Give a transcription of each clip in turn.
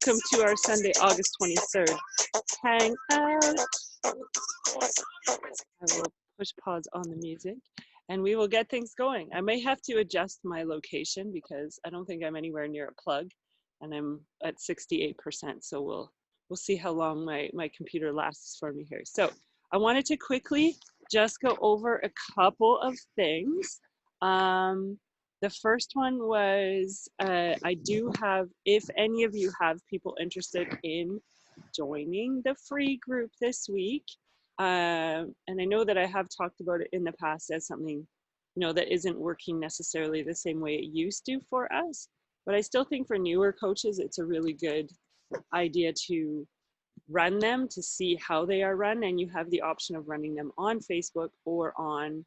welcome to our Sunday, August 23rd hangout. I will push pause on the music and we will get things going. I may have to adjust my location because I don't think I'm anywhere near a plug and I'm at 68%. So we'll see how long my computer lasts for me here. So I wanted to quickly just go over a couple of things. The first one was, I do have, if any of you have people interested in joining the free group this week, and I know that I have talked about it in the past as something, that isn't working necessarily the same way it used to for us, but I still think for newer coaches, it's a really good idea to run them to see how they are run, and you have the option of running them on Facebook or on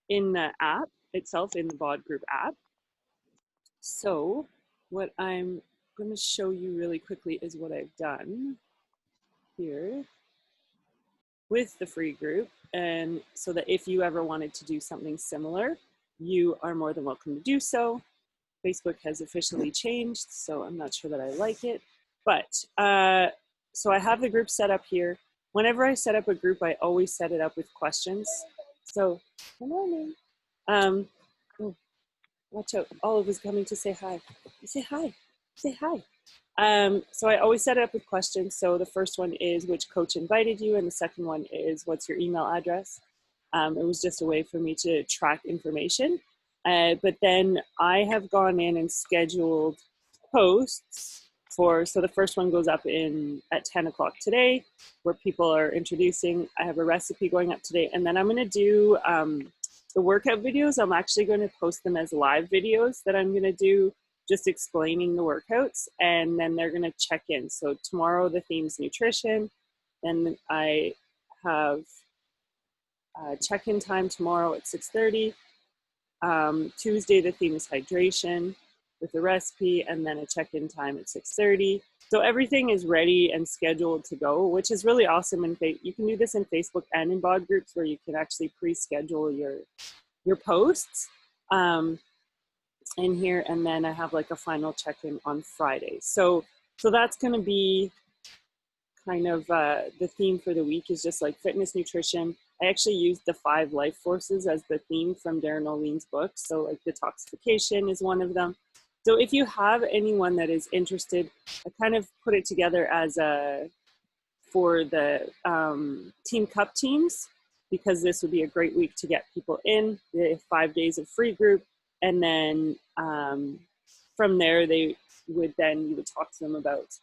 in the app itself, in the BOD group app. So what I'm going to show you really quickly is what I've done here with the free group, and so that if you ever wanted to do something similar, you are more than welcome to do so. Facebook has officially changed, so I'm not sure that I like it, but so I have the group set up here. Whenever I set up a group, I always set it up with questions. So, good morning. Oh, watch out, Olive is coming to say hi. Say hi, say hi. So I always set it up with questions. So the first one is which coach invited you, and the second one is what's your email address. It was just a way for me to track information. But then I have gone in and scheduled posts for, so the first one goes up at 10 o'clock today, where people are introducing. I have a recipe going up today, and then I'm going to do the workout videos. I'm actually going to post them as live videos that I'm going to do, just explaining the workouts, and then they're going to check in. So tomorrow the theme's nutrition, and I have check-in time tomorrow at 6:30. Tuesday the theme is hydration with the recipe, and then a check-in time at 6:30. So everything is ready and scheduled to go, which is really awesome. And you can do this in Facebook and in BOD groups, where you can actually pre-schedule your posts in here. And then I have like a final check-in on Friday. So that's going to be kind of the theme for the week, is just like fitness, nutrition. I actually used the 5 life forces as the theme from Darren Olean's book. So like detoxification is one of them. So if you have anyone that is interested, I kind of put it together as for the Team Cup teams, because this would be a great week to get people in, the 5 days of free group. And then from there, you would talk to them about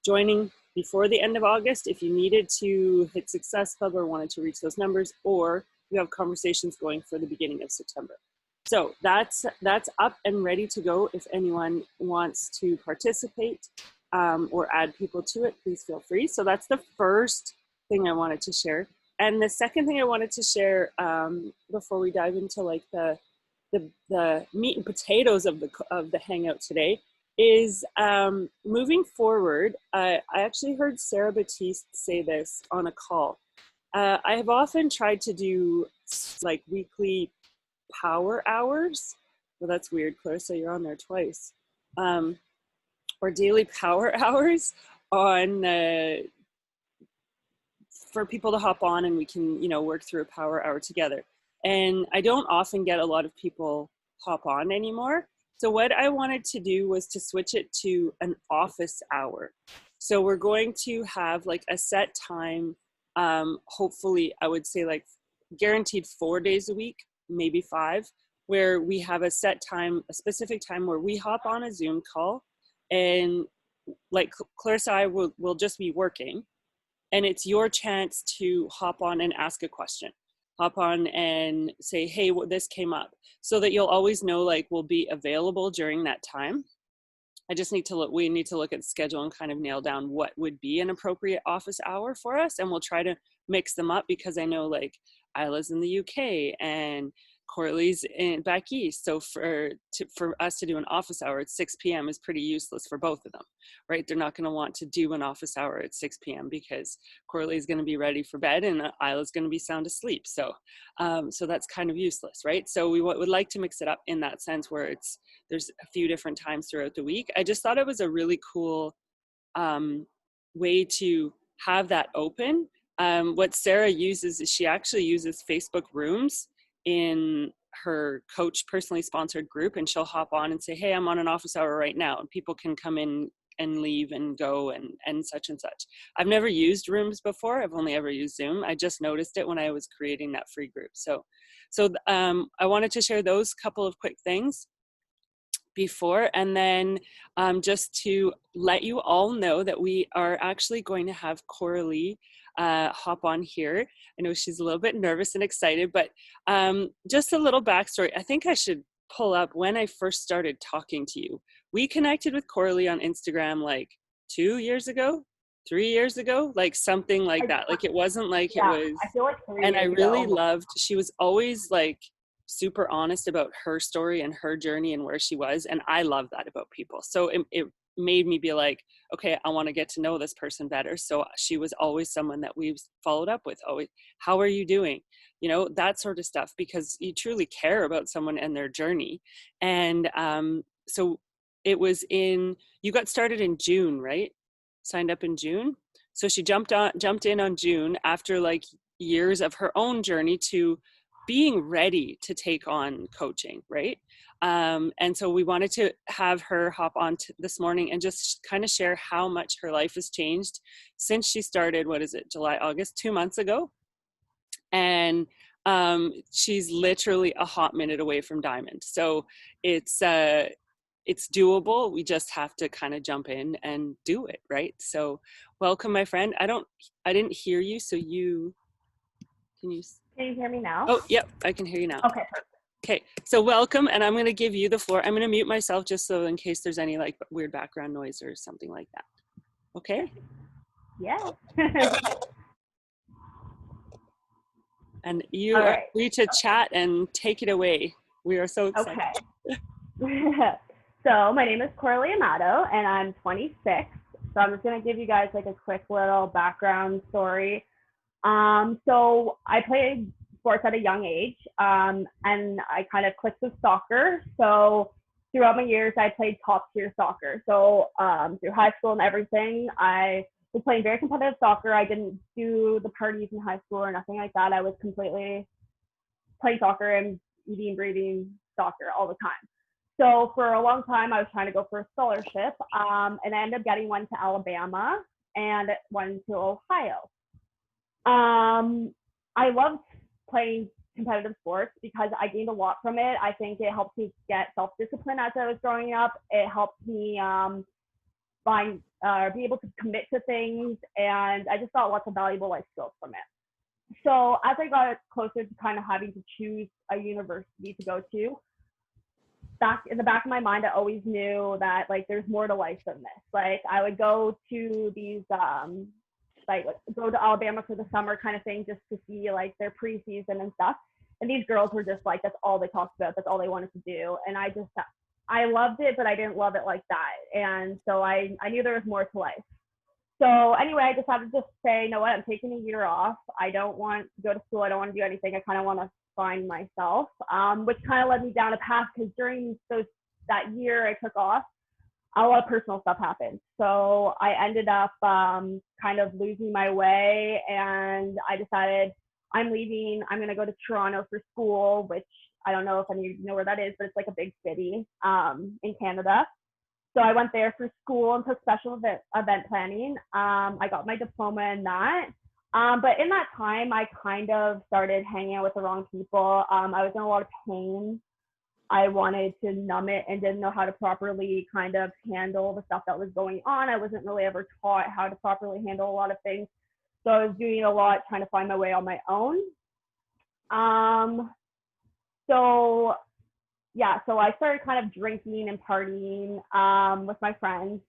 joining before the end of August if you needed to hit Success Club or wanted to reach those numbers, or you have conversations going for the beginning of September. So that's up and ready to go. If anyone wants to participate or add people to it, please feel free. So that's the first thing I wanted to share. And the second thing I wanted to share before we dive into like the meat and potatoes of the hangout today is moving forward. I actually heard Sarah Batiste say this on a call. I have often tried to do like weekly power hours. Well, that's weird, Clarissa, you're on there twice. Or daily power hours on for people to hop on, and we can work through a power hour together. And I don't often get a lot of people hop on anymore. So what I wanted to do was to switch it to an office hour. So we're going to have like a set time, hopefully I would say like guaranteed 4 days a week, maybe 5, where we have a set time, a specific time where we hop on a Zoom call, and like Clarissa and I will just be working, and it's your chance to hop on and ask a question. Hop on and say, hey, this came up, so that you'll always know like we'll be available during that time. I just need to look, we need to look at the schedule and kind of nail down what would be an appropriate office hour for us, and we'll try to mix them up, because I know like Isla's in the UK and Coralee's in back east, so for us to do an office hour at 6 p.m. is pretty useless for both of them, right? They're not going to want to do an office hour at 6 p.m. because Coralee is going to be ready for bed and Isla's going to be sound asleep. So so that's kind of useless, right? So we would like to mix it up in that sense where there's a few different times throughout the week. I just thought it was a really cool way to have that open. What Sarah uses is she actually uses Facebook rooms in her coach personally sponsored group, and she'll hop on and say, hey, I'm on an office hour right now, and people can come in and leave and go and such and such. I've never used rooms before. I've only ever used Zoom. I just noticed it when I was creating that free group. So I wanted to share those couple of quick things before, and then just to let you all know that we are actually going to have Coralee hop on here. I know she's a little bit nervous and excited, but just a little backstory. I think I should pull up when I first started talking to you. We connected with Coralee on Instagram like 2 years ago, 3 years ago, like something like that. Like it wasn't like it was, I feel like 3 and years I really ago. loved, she was always like super honest about her story and her journey and where she was, and I love that about people. So it made me be like, okay, I want to get to know this person better. So she was always someone that we've followed up with, always, how are you doing, you know, that sort of stuff, because you truly care about someone and their journey. And so it was you got started in June, right? Signed up in June. So she jumped in on June after like years of her own journey to being ready to take on coaching, right? And so we wanted to have her hop on this morning and just kind of share how much her life has changed since she started, what is it, July, August, 2 months ago. And she's literally a hot minute away from Diamond. So it's doable. We just have to kind of jump in and do it, right? So welcome, my friend. I didn't hear you, so can you hear me now? Oh, yep, I can hear you now. Okay, perfect. Okay, so welcome, and I'm going to give you the floor. I'm going to mute myself just so in case there's any like weird background noise or something like that. Okay? Yeah. And you are free to chat and take it away. We are so excited. Okay. So my name is Coralee Amato, and I'm 26. So I'm just going to give you guys like a quick little background story. So I played sports at a young age, and I kind of clicked with soccer. So throughout my years, I played top tier soccer. So through high school and everything, I was playing very competitive soccer. I didn't do the parties in high school or nothing like that. I was completely playing soccer and eating, breathing soccer all the time. So for a long time, I was trying to go for a scholarship, and I ended up getting one to Alabama and one to Ohio. I loved playing competitive sports because I gained a lot from it. I think it helped me get self-discipline as I was growing up. It helped me be able to commit to things, and I just got lots of valuable life skills from it. So as I got closer to kind of having to choose a university to go to, back in the back of my mind, I always knew that like there's more to life than this. Like I would go to these like go to Alabama for the summer kind of thing just to see like their preseason and stuff. And these girls were just like, that's all they talked about. That's all they wanted to do. And I loved it, but I didn't love it like that. And so I knew there was more to life. So anyway, I decided to just say, you know what, I'm taking a year off. I don't want to go to school. I don't want to do anything. I kind of want to find myself, which kind of led me down a path because during that year I took off, a lot of personal stuff happened. So I ended up kind of losing my way, and I decided I'm leaving. I'm going to go to Toronto for school, which I don't know if any of you know where that is, but it's like a big city in Canada. So I went there for school and took special event planning. I got my diploma in that. But in that time, I kind of started hanging out with the wrong people. I was in a lot of pain. I wanted to numb it and didn't know how to properly kind of handle the stuff that was going on. I wasn't really ever taught how to properly handle a lot of things. So I was doing a lot, trying to find my way on my own. So I started kind of drinking and partying with my friends.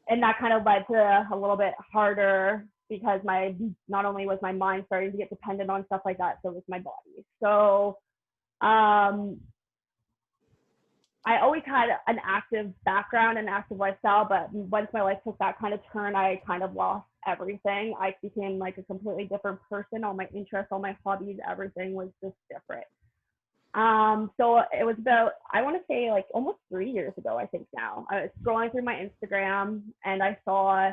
And that kind of led to a little bit harder because not only was my mind starting to get dependent on stuff like that, so was my body. So Um, I always had an active background and active lifestyle, but once my life took that kind of turn, I kind of lost everything. I became like a completely different person. All my interests, all my hobbies, everything was just different. So it was about, I want to say like almost 3 years ago, I think now. I was scrolling through my Instagram and I saw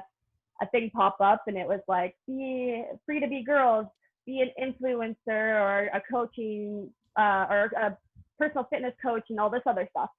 a thing pop up and it was like, be free to be girls, be an influencer or a coaching or a personal fitness coach and all this other stuff.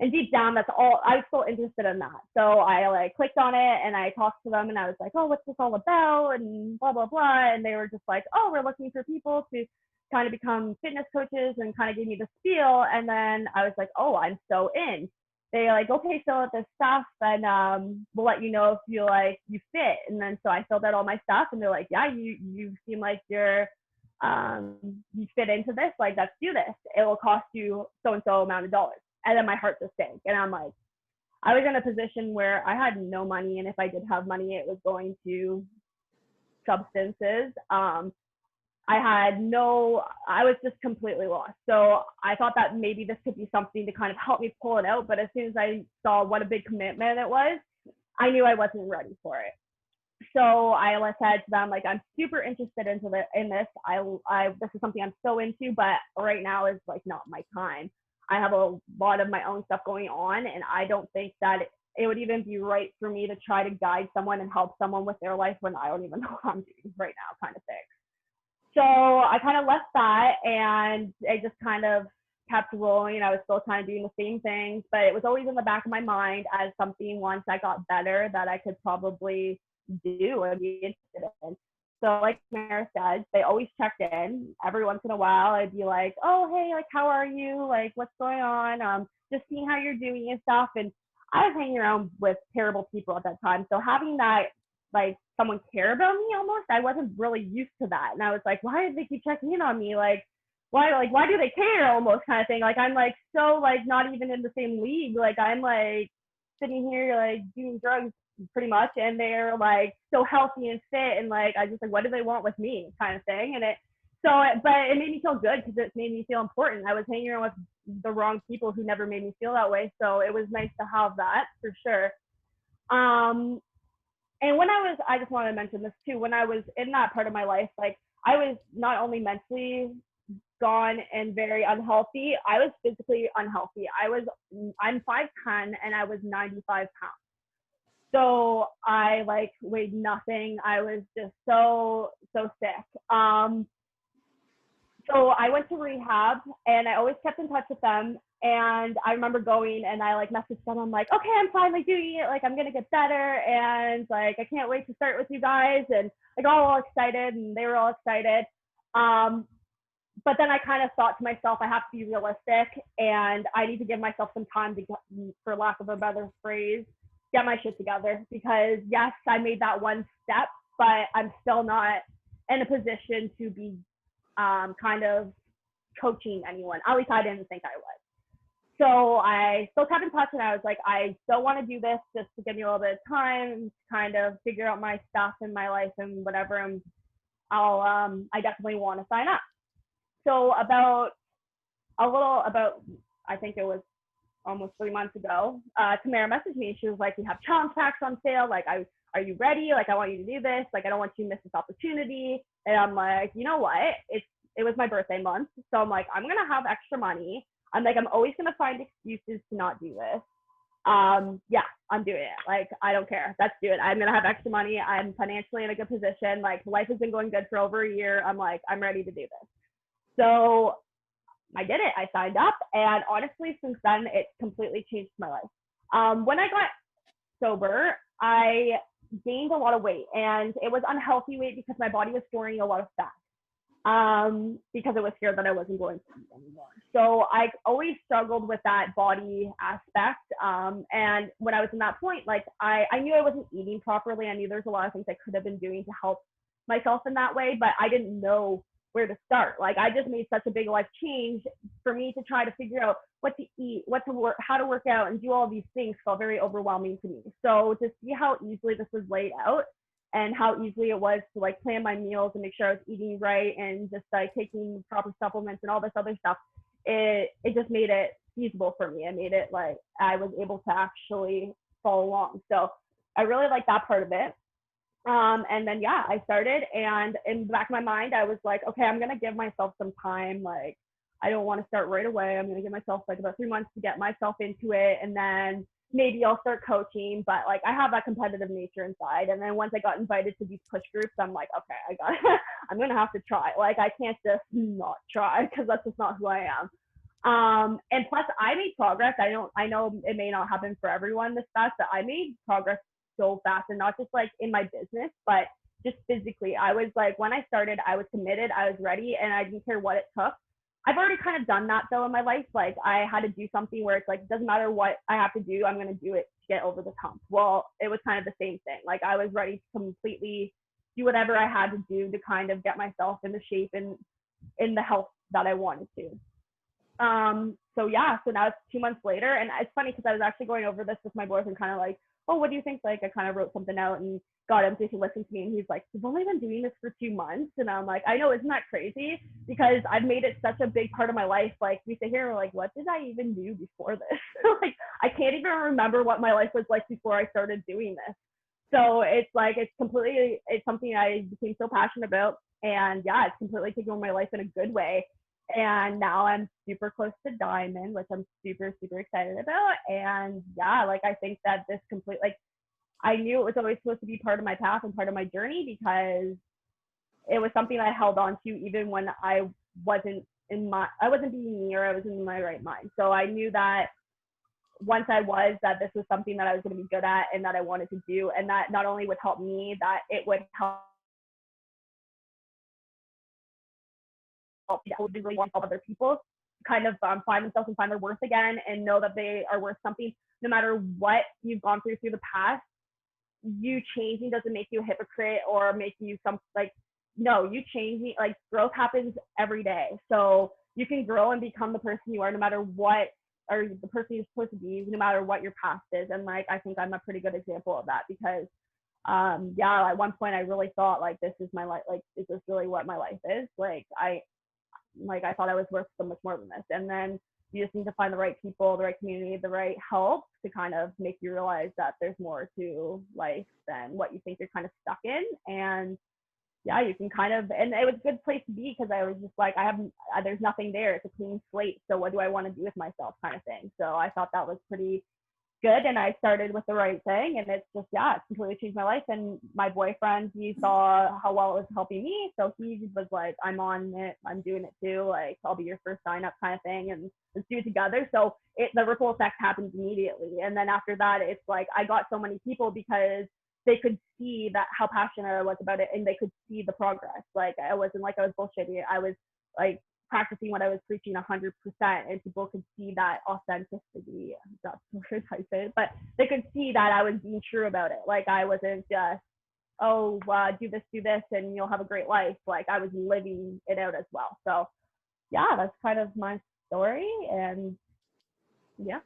And deep down, that's all, I was still interested in that. So I like clicked on it and I talked to them and I was like, oh, what's this all about? And blah, blah, blah. And they were just like, oh, we're looking for people to kind of become fitness coaches and kind of gave me the spiel. And then I was like, oh, I'm so in. They like, okay, fill out this stuff and we'll let you know if you like you fit. And then so I filled out all my stuff and they're like, yeah, you seem like you're you fit into this, like let's do this. It will cost you so and so amount of dollars. And then my heart just sank. And I'm like, I was in a position where I had no money, and if I did have money, it was going to substances. I was just completely lost. So I thought that maybe this could be something to kind of help me pull it out. But as soon as I saw what a big commitment it was, I knew I wasn't ready for it. So I said to them, like, I'm super interested in this. This is something I'm so into, but right now is like not my time. I have a lot of my own stuff going on, and I don't think that it would even be right for me to try to guide someone and help someone with their life when I don't even know what I'm doing right now, kind of thing. So I kind of left that, and I just kind of kept rolling. I was still kind of doing the same things, but it was always in the back of my mind as something once I got better that I could probably do and be interested in. So like Mara said, they always checked in. Every once in a while, I'd be like, oh, hey, like, how are you? Like, what's going on? Just seeing how you're doing and stuff. And I was hanging around with terrible people at that time. So having that, like, someone care about me almost, I wasn't really used to that. And I was like, why do they keep checking in on me? Like, why do they care almost kind of thing? Like, I'm like, so like not even in the same league. Like, I'm like sitting here, like doing drugs pretty much, and they're like so healthy and fit, and like I just like, what do they want with me kind of thing. And but it made me feel good because it made me feel important. I was hanging around with the wrong people who never made me feel that way, so it was nice to have that for sure. And when I just want to mention this too, when I was in that part of my life, like I was not only mentally gone and very unhealthy, I was physically unhealthy. I'm 5'10" and I was 95 pounds. So I like weighed nothing. I was just so sick. So I went to rehab and I always kept in touch with them. And I remember going and I like messaged them. I'm like, okay, I'm finally doing it. Like, I'm going to get better. And like, I can't wait to start with you guys. And I got all excited and they were all excited. But then I kind of thought to myself, I have to be realistic and I need to give myself some time to, for lack of a better phrase, get my shit together. Because yes, I made that one step, but I'm still not in a position to be kind of coaching anyone. At least I didn't think I was. So I still kept in touch and I was like, I still want to do this just to give me a little bit of time to kind of figure out my stuff in my life and whatever. And I definitely want to sign up. So about I think it was almost 3 months ago, Tamara messaged me. She was like, we have challenge packs on sale. Like, are you ready? Like, I want you to do this. Like, I don't want you to miss this opportunity. And I'm like, you know what? It was my birthday month. So I'm like, I'm going to have extra money. I'm like, I'm always going to find excuses to not do this. Yeah, I'm doing it. Like, I don't care. Let's do it. I'm going to have extra money. I'm financially in a good position. Like, life has been going good for over a year. I'm like, I'm ready to do this. So I did it. I signed up. And honestly, since then, it completely changed my life. When I got sober, I gained a lot of weight, and it was unhealthy weight because my body was storing a lot of fat. Because it was scared that I wasn't going to eat anymore. So I always struggled with that body aspect. And when I was in that point, like I knew I wasn't eating properly. I knew there's a lot of things I could have been doing to help myself in that way, but I didn't know where to start. Like, I just made such a big life change. For me to try to figure out what to eat, what to work, how to work out, and do all these things felt very overwhelming to me. So to see how easily this was laid out, and how easily it was to like plan my meals and make sure I was eating right and just like taking proper supplements and all this other stuff, it just made it feasible for me. It made it like I was able to actually follow along. So I really like that part of it. And then yeah, I started, and in the back of my mind, I was like, okay, I'm gonna give myself some time. Like, I don't want to start right away. I'm gonna give myself like about 3 months to get myself into it, and then maybe I'll start coaching. But like, I have that competitive nature inside, and then once I got invited to these push groups, I'm like, okay, I got, I'm gonna have to try. Like, I can't just not try because that's just not who I am. And plus, I made progress. I know it may not happen for everyone this fast, but I made progress so fast, and not just like in my business, but just physically. I was like, when I started, I was committed, I was ready, and I didn't care what it took. I've already kind of done that though in my life. Like, I had to do something where it's like, it doesn't matter what I have to do, I'm going to do it to get over the hump. Well, it was kind of the same thing. Like, I was ready to completely do whatever I had to do to kind of get myself in the shape and in the health that I wanted to. So yeah, so now it's 2 months later, and it's funny because I was actually going over this with my boyfriend, kind of like, oh, what do you think? Like, I kind of wrote something out and got him to listen to me, and he's like, you've only been doing this for 2 months, and I'm like, I know, isn't that crazy? Because I've made it such a big part of my life. Like, we sit here and we're like, what did I even do before this? Like, I can't even remember what my life was like before I started doing this. So it's like, it's something I became so passionate about, and yeah, it's completely taken over my life in a good way. And now I'm super close to diamond, which I'm super, super excited about. And yeah, like, I think that this complete, like, I knew it was always supposed to be part of my path and part of my journey, because it was something I held on to even when I wasn't being me, or I was in my right mind. So I knew that once that this was something that I was going to be good at and that I wanted to do, and that not only would help me, that it would help really want other people kind of find themselves and find their worth again, and know that they are worth something. No matter what you've gone through the past, you changing doesn't make you a hypocrite or make you some, like, no, you changing, like, growth happens every day. So you can grow and become the person you are no matter what, or the person you're supposed to be, no matter what your past is. And like, I think I'm a pretty good example of that, because yeah, at one point I really thought, like, this is my life, like, is this really what my life is? I thought I was worth so much more than this. And then you just need to find the right people, the right community, the right help to kind of make you realize that there's more to life than what you think you're kind of stuck in. And yeah, you can kind of, and it was a good place to be, because I was just like, there's nothing there. It's a clean slate. So what do I want to do with myself, kind of thing. So I thought that was pretty good, and I started with the right thing, and it's just, yeah, it's completely changed my life. And my boyfriend, he saw how well it was helping me, so he was like, I'm on it, I'm doing it too, like, I'll be your first sign up, kind of thing, and let's do it together. So the ripple effect happens immediately. And then after that, it's like, I got so many people because they could see that how passionate I was about it, and they could see the progress. Like, I wasn't like I was bullshitting. I was like practicing what I was preaching 100%, and people could see that authenticity. That's the word I said, but they could see that I was being true about it. Like, I wasn't just, oh, do this, and you'll have a great life. Like, I was living it out as well. So yeah, that's kind of my story, and yeah.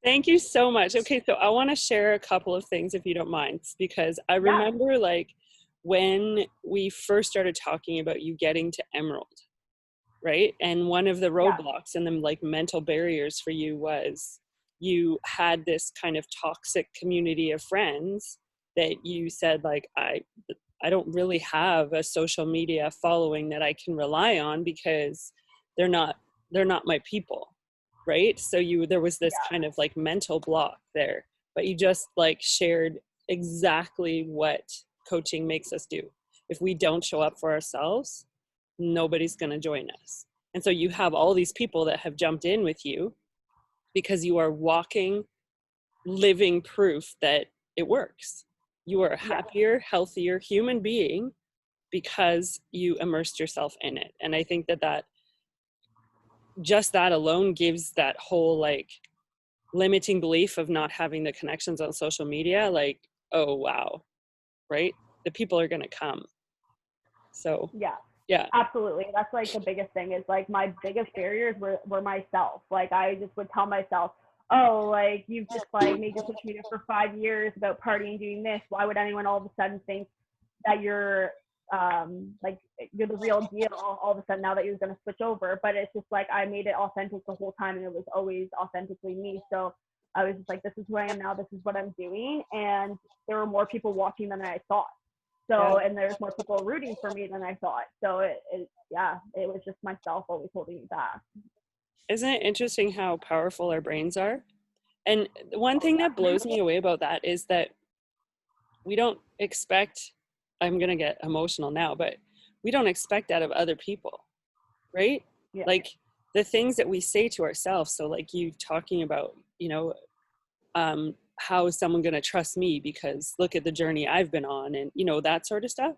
Thank you so much. Okay, so I want to share a couple of things, if you don't mind, because I remember, like, when we first started talking about you getting to Emerald, right? And one of the roadblocks and the, like, mental barriers for you was you had this kind of toxic community of friends that you said, like, I don't really have a social media following that I can rely on, because they're not my people, right? So there was this kind of like mental block there, but you just, like, shared exactly what coaching makes us do. If we don't show up for ourselves, nobody's going to join us. And so you have all these people that have jumped in with you because you are walking, living proof that it works. You are a happier, healthier human being because you immersed yourself in it. And I think that just that alone gives that whole, like, limiting belief of not having the connections on social media, like, oh wow, right? The people are going to come. So yeah, Absolutely. That's like the biggest thing, is like, my biggest barriers were myself. Like, I just would tell myself, oh, like, you've just like made your social media for 5 years about partying, doing this. Why would anyone all of a sudden think that you're like you're the real deal all of a sudden now that you're going to switch over. But it's just like I made it authentic the whole time, and it was always authentically me. So I was just like, this is who I am now, this is what I'm doing. And there were more people watching than I thought. So, and there's more people rooting for me than I thought. So it was just myself always holding me back. Isn't it interesting how powerful our brains are? And one thing that blows me away about that is that we don't expect, I'm going to get emotional now, but we don't expect that of other people, right? Yeah. Like the things that we say to ourselves. So like you talking about, you know, how is someone going to trust me because look at the journey I've been on, and, you know, that sort of stuff.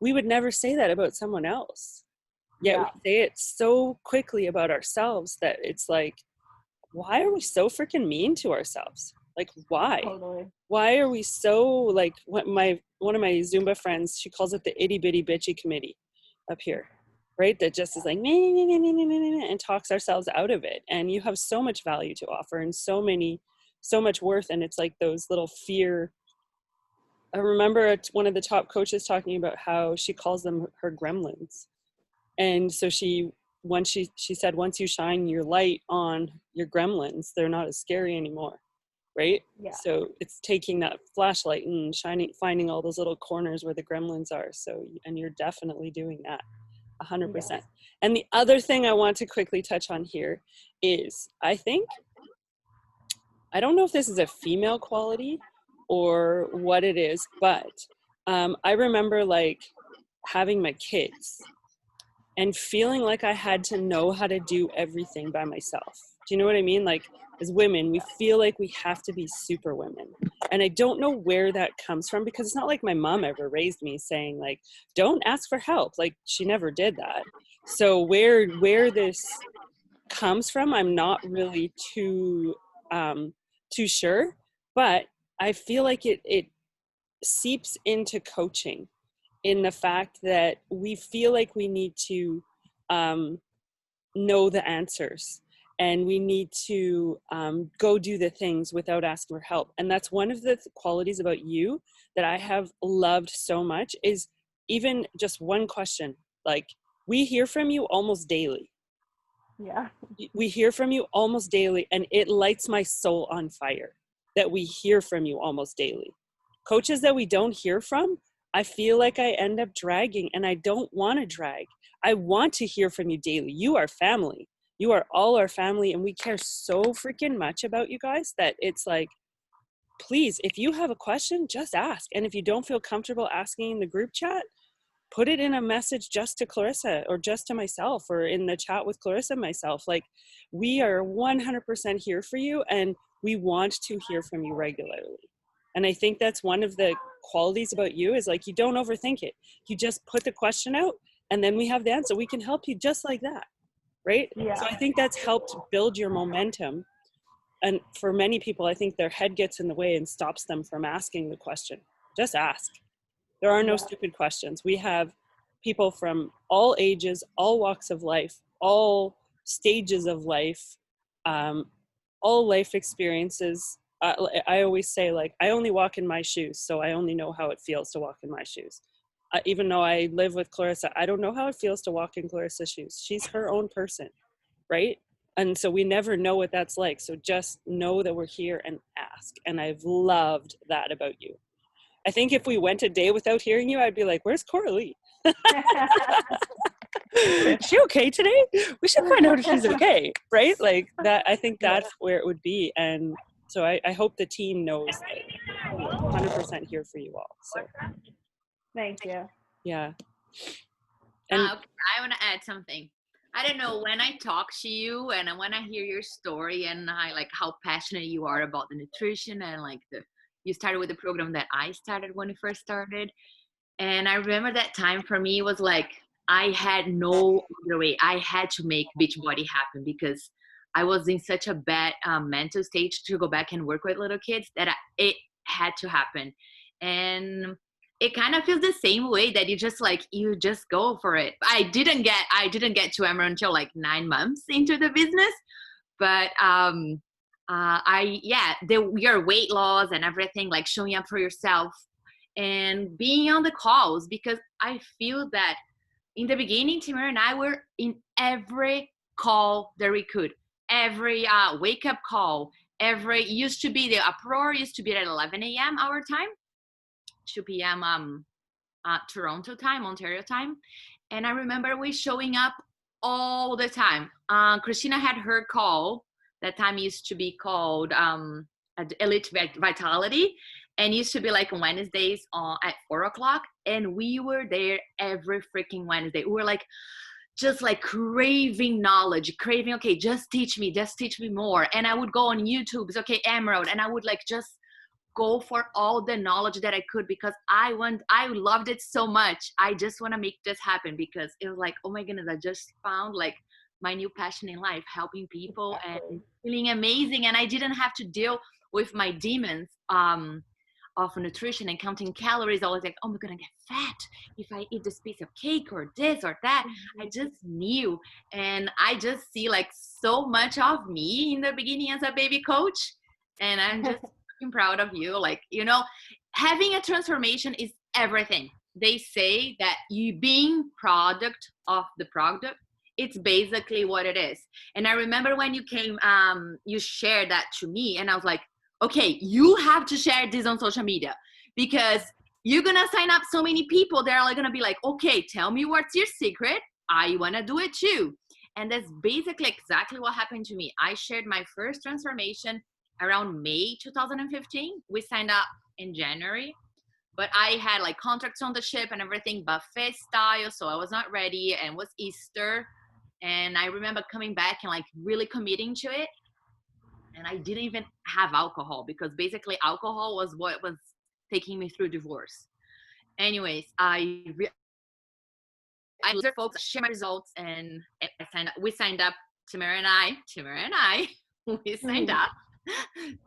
We would never say that about someone else. Yet we say it so quickly about ourselves that it's like, why are we so freaking mean to ourselves? Like, why? Totally. Why are we so, like, one of my Zumba friends, she calls it the itty bitty bitchy committee up here, right? That just is like, and talks ourselves out of it. And you have so much value to offer and so much worth. And it's like those little fear. I remember one of the top coaches talking about how she calls them her gremlins. And so she said, once you shine your light on your gremlins, they're not as scary anymore, right? Yeah. So it's taking that flashlight and finding all those little corners where the gremlins are. So, and you're definitely doing that 100%. Yeah. And the other thing I want to quickly touch on here is, I don't know if this is a female quality or what it is, but I remember like having my kids and feeling like I had to know how to do everything by myself. Do you know what I mean? Like as women, we feel like we have to be super women. And I don't know where that comes from, because it's not like my mom ever raised me saying like, don't ask for help. Like she never did that. So where this comes from, I'm not really too sure, but I feel like it seeps into coaching, in the fact that we feel like we need to know the answers, and we need to go do the things without asking for help. And that's one of the qualities about you that I have loved so much, is even just one question. Like, we hear from you almost daily. Yeah. We hear from you almost daily, and it lights my soul on fire that we hear from you almost daily. Coaches that we don't hear from, I feel like I end up dragging, and I don't want to drag. I want to hear from you daily. You are family. You are all our family, and we care so freaking much about you guys that it's like, please, if you have a question, just ask. And if you don't feel comfortable asking in the group chat, put it in a message just to Clarissa or just to myself, or in the chat with Clarissa and myself. Like, we are 100% here for you, and we want to hear from you regularly. And I think that's one of the qualities about you, is like, you don't overthink it. You just put the question out, and then we have the answer. We can help you just like that, right? Yeah. So I think that's helped build your momentum. And for many people, I think their head gets in the way and stops them from asking the question. Just ask. There are no stupid questions. We have people from all ages, all walks of life, all stages of life, all life experiences. I always say, like, I only walk in my shoes, so I only know how it feels to walk in my shoes. Even though I live with Clarissa, I don't know how it feels to walk in Clarissa's shoes. She's her own person, right? And so we never know what that's like. So just know that we're here and ask. And I've loved that about you. I think if we went a day without hearing you, I'd be like, where's Coralee? Is she okay today? We should find out if she's okay, right? Like that, I think that's where it would be. And so I hope the team knows that we're 100% here for you all. So thank you. Yeah. And I want to add something. I don't know, when I talk to you and when I hear your story, and I like how passionate you are about the nutrition, and like you started with the program that I started when we first started. And I remember that time for me was like, I had no other way. I had to make Beachbody happen, because I was in such a bad mental stage to go back and work with little kids that it had to happen. And it kind of feels the same way, that you just go for it. I didn't get to Emerald until like 9 months into the business, but your weight loss and everything, like showing up for yourself and being on the calls, because I feel that in the beginning, Timur and I were in every call that we could, every wake up call, used to be the uproar used to be at 11 a.m. our time, 2 p.m. Toronto time, Ontario time. And I remember we showing up all the time. Christina had her call. That time used to be called Elite Vitality, and used to be like Wednesdays at 4:00. And we were there every freaking Wednesday. We were like, just like craving knowledge, craving, okay, just teach me more. And I would go on YouTube, it's okay, Emerald, and I would like just go for all the knowledge that I could, because I loved it so much. I just want to make this happen, because it was like, oh my goodness, I just found like my new passion in life, helping people and feeling amazing. And I didn't have to deal with my demons of nutrition and counting calories. I was like, oh, I'm gonna get fat if I eat this piece of cake or this or that. I just knew. And I just see like so much of me in the beginning as a baby coach. And I'm just proud of you. Like, you know, having a transformation is everything. They say that you being product of the product, it's basically what it is. And I remember when you came, you shared that to me, and I was like, okay, you have to share this on social media, because you're gonna sign up so many people that are like gonna be like, okay, tell me what's your secret, I wanna do it too. And that's basically exactly what happened to me. I shared my first transformation around May 2015. We signed up in January, but I had like contracts on the ship and everything, buffet style, so I was not ready, and it was Easter. And I remember coming back and like really committing to it. And I didn't even have alcohol, because basically alcohol was what was taking me through divorce. Anyways, I folks share my results, and we signed up, Timur and I, we signed up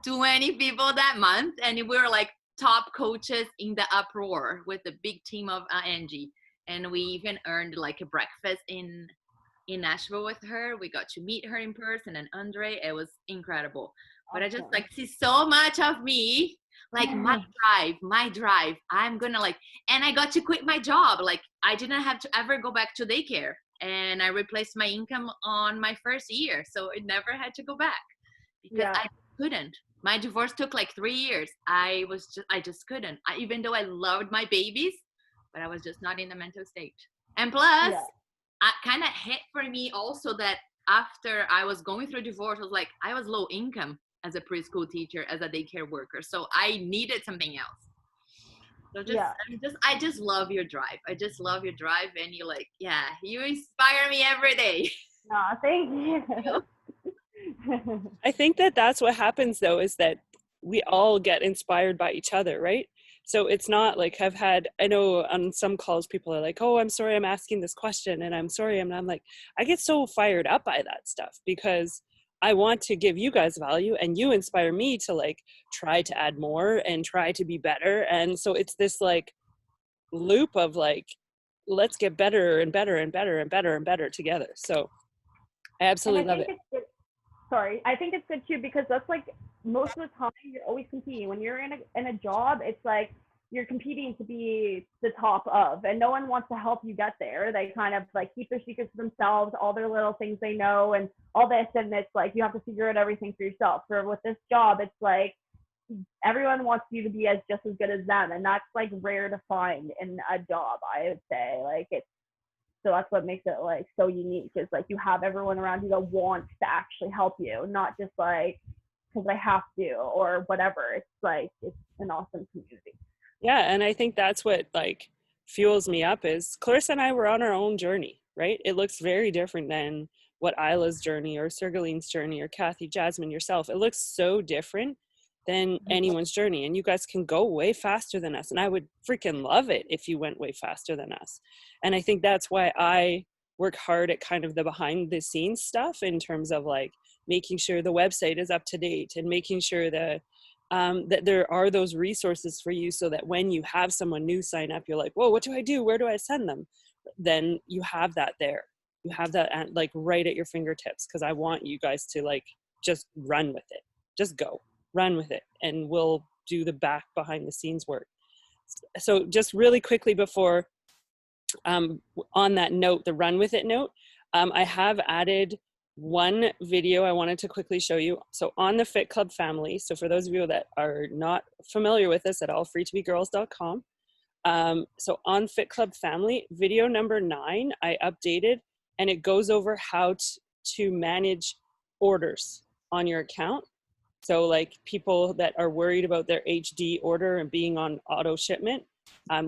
20 people that month, and we were like top coaches in the uproar with the big team of Angie. And we even earned like a breakfast in Nashville with her. We got to meet her in person, and Andre, it was incredible. But I just like see so much of me, like my drive. I'm gonna like, and I got to quit my job. Like I didn't have to ever go back to daycare, and I replaced my income on my first year. So it never had to go back, because I couldn't. My divorce took like 3 years. I just couldn't. Even though I loved my babies, but I was just not in the mental state. And plus, it kind of hit for me also that after I was going through divorce, I was low income as a preschool teacher, as a daycare worker. So I needed something else. So I just love your drive. I just love your drive. And you like, yeah, you inspire me every day. Aw, thank you. I think that that's what happens though, is that we all get inspired by each other, right? So it's not like I know on some calls people are like, oh, I'm sorry I'm asking this question, and I'm sorry, and I'm like, I get so fired up by that stuff, because I want to give you guys value, and you inspire me to like try to add more and try to be better. And so it's this like loop of like, let's get better and better and better and better and better together. So I absolutely love it. I think it's good too, because that's like most of the time you're always competing. When you're in a job, it's like you're competing to be the top of, and no one wants to help you get there. They kind of like keep their secrets to themselves, all their little things they know and all this, and it's like you have to figure out everything for yourself. For with this job, it's like everyone wants you to be just as good as them, and that's like rare to find in a job, I would say. Like so that's what makes it like so unique, is like you have everyone around you that wants to actually help you, not just like because I have to or whatever. It's like it's an awesome community. Yeah, and I think that's what like fuels me up, is Clarissa and I were on our own journey, right? It looks very different than what Isla's journey or Sergaline's journey or Kathy, Jasmine, yourself. It looks so different than anyone's journey, and you guys can go way faster than us, and I would freaking love it if you went way faster than us. And I think that's why I work hard at kind of the behind the scenes stuff, in terms of like making sure the website is up to date, and making sure that that there are those resources for you, so that when you have someone new sign up, you're like, whoa, what do I do? Where do I send them? Then you have that there. You have that at, like right at your fingertips, because I want you guys to like just run with it. Just go. Run with it, and we'll do the behind the scenes work. So just really quickly before, on that note, the run with it note, I have added one video I wanted to quickly show you. So on the Fit Club family, so for those of you that are not familiar with this at all, free2begirls.com. So on Fit Club family, video number 9, I updated, and it goes over how to manage orders on your account. So like people that are worried about their HD order and being on auto shipment,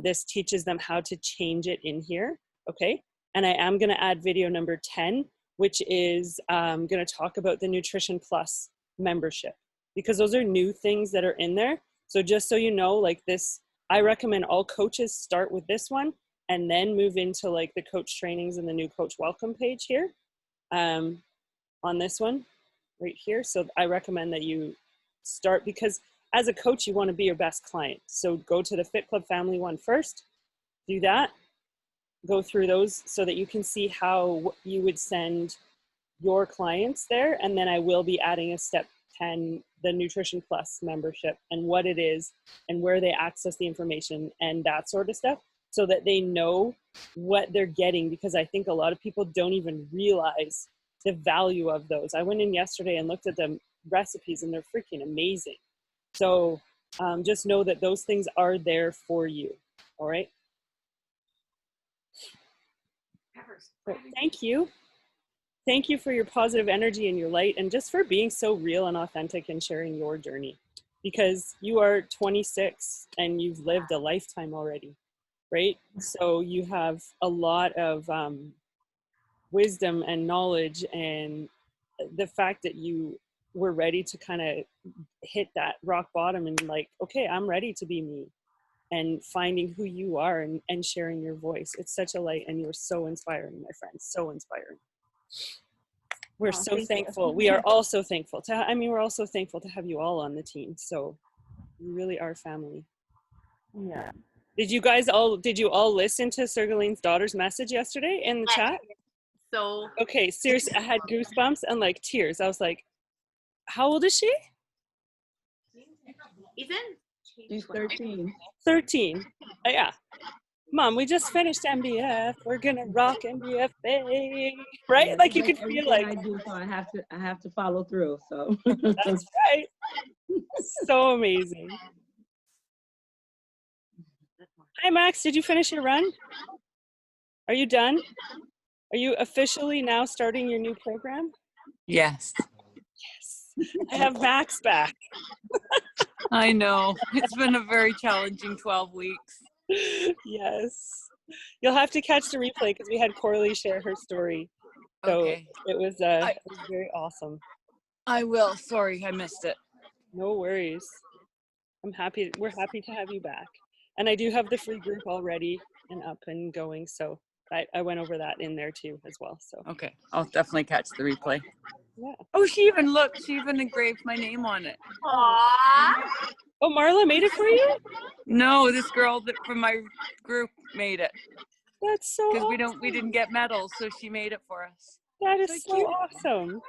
this teaches them how to change it in here, okay? And I am gonna add video number 10, which is gonna talk about the Nutrition Plus membership, because those are new things that are in there. So just so you know, like this, I recommend all coaches start with this one and then move into like the coach trainings and the new coach welcome page here on this one right here. So I recommend that you start, because as a coach, you want to be your best client. So go to the Fit Club family one first, do that, go through those so that you can see how you would send your clients there. And then I will be adding a step 10, the Nutrition Plus membership, and what it is and where they access the information and that sort of stuff, so that they know what they're getting, because I think a lot of people don't even realize the value of those. I went in yesterday and looked at the recipes and they're freaking amazing. So just know that those things are there for you. All right. So thank you. Thank you for your positive energy and your light, and just for being so real and authentic and sharing your journey, because you are 26 and you've lived a lifetime already, right? So you have a lot of wisdom and knowledge, and the fact that you were ready to kind of hit that rock bottom and like, okay, I'm ready to be me, and finding who you are and sharing your voice. It's such a light, and you're so inspiring, my friend, so inspiring. We're so thankful. We are also thankful to, we're also thankful to have you all on the team. So you really are family. Yeah. Did you all listen to Sergeline's daughter's message yesterday in the chat? So okay, seriously, I had goosebumps and like tears. I was like, how old is she? She's 13. 13. Yeah. Mom, we just finished MBF. We're gonna rock MBF, babe. Right? Yeah, like you could feel like I do, so I have to follow through. So that's right. So amazing. Hi Max, did you finish your run? Are you done? Are you officially now starting your new program? Yes. Yes. I have Max back. I know. It's been a very challenging 12 weeks. Yes. You'll have to catch the replay because we had Coralee share her story. So Okay. it was very awesome. I will. Sorry, I missed it. No worries. We're happy to have you back. And I do have the free group already and up and going. So I went over that in there too as well. So Okay. I'll definitely catch the replay. yeah. Oh, she even engraved my name on it. Aww. Oh, Marla made it for you? No, this girl from my group made it. That's so Because awesome. we didn't get medals, so she made it for us. That is so cute. awesome.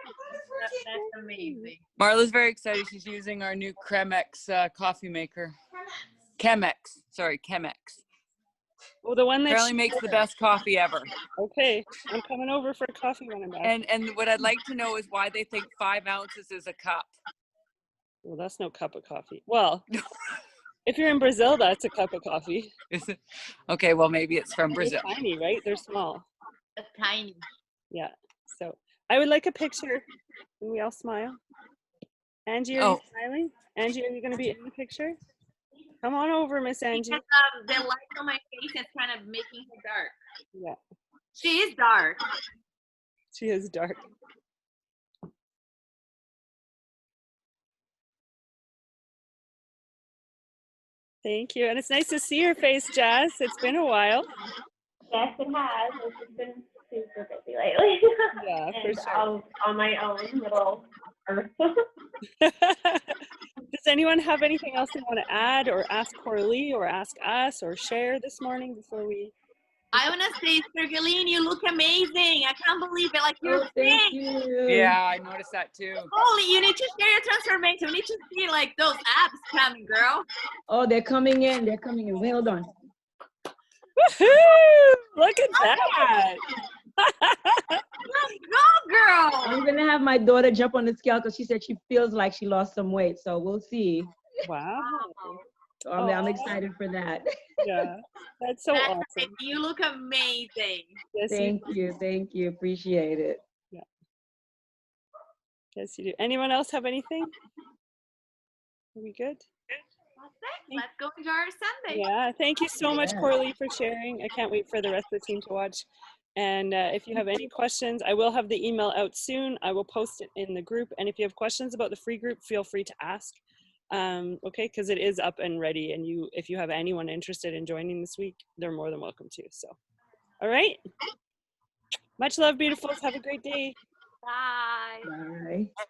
That's amazing. Marla's very excited. She's using our new Chemex coffee maker. Chemex. Sorry, Chemex. Well, the one that Apparently makes the best coffee ever. Okay, I'm coming over for coffee when I'm back. And what I'd like to know is why they think 5 ounces is a cup. Well, that's no cup of coffee. Well, if you're in Brazil, that's a cup of coffee. Is it? Okay, well, maybe it's from Brazil. They're tiny, right? They're small. That's tiny. Yeah. So I would like a picture. Can we all smile? Angie, are you smiling? Angie, are you going to be in the picture? Come on over, Miss Angie. Because, the light on my face is kind of making her dark. Yeah. She is dark. She is dark. Thank you. And it's nice to see your face, Jazz. It's been a while. Yes, it has. It's been super busy lately. Yeah, for and sure. On my own little earth. Does anyone have anything else they want to add or ask Coralee or ask us or share this morning before we? I want to say, Coralee, you look amazing. I can't believe it. Like, you're Oh, thank big. you. Yeah, I noticed that too. Holy, you need to share your transformation. We need to see, like, those abs coming, girl. Oh, they're coming in. They're coming in. Wait, hold on. Woohoo! Look at that. Let's go, girl. I'm gonna have my daughter jump on the scale because she said she feels like she lost some weight. So we'll see. Wow. So I'm Aw. excited for that. Yeah, that's so That's awesome. right. You look amazing. Yes, Thank you. Thank you. Appreciate it. Yes, you do. Anyone else have anything? Are we good? That's it. Let's go enjoy our Sunday. Yeah, thank you so much, Yeah. Coralee, for sharing. I can't wait for the rest of the team to watch. And if you have any questions, I will have the email out soon. I will post it in the group. And if you have questions about the free group, feel free to ask. Okay, because it is up and ready. And if you have anyone interested in joining this week, they're more than welcome to. So, all right. Much love, beautifuls. Have a great day. Bye. Bye.